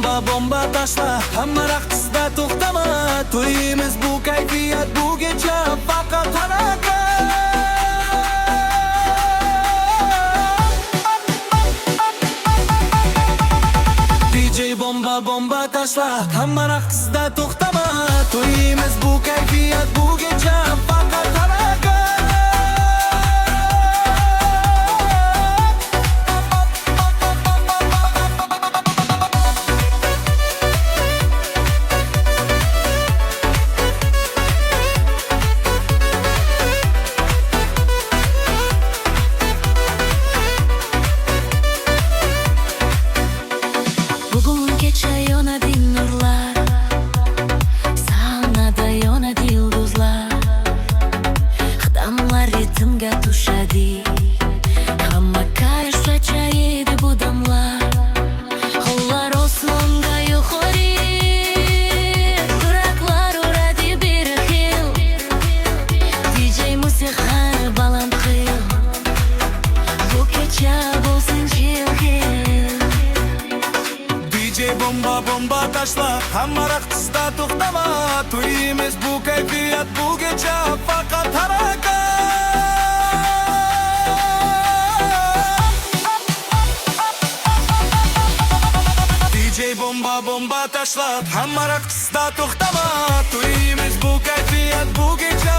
bomba taşla, hamma raqsda to'xtama. To'yimiz bu kayfiyat, bu kecha faqat harakat. DJ bomba taşla, hamma raqsda to'xtama. To'yimiz bu kayfiyat, bu kecha faqat harakat. Bugün gece yonadi nurlar, sahnada yonadi yulduzlar. Damlar ritimga tushadi, hamma kayf sochaydi bu damlar. Qo'llar osmonga yuqori, yuraklar uradi bir xil. DJ musiqani baland qil, bu kecha bo'lsin jil-jil. DJ bomba taşla, hamma raqsda to'xtama. To'yimiz bu kayfiyat, bu kecha faqat harakat. DJ bomba taşla, hamma raqsda to'xtama. To'yimiz bu kayfiyat, bu kecha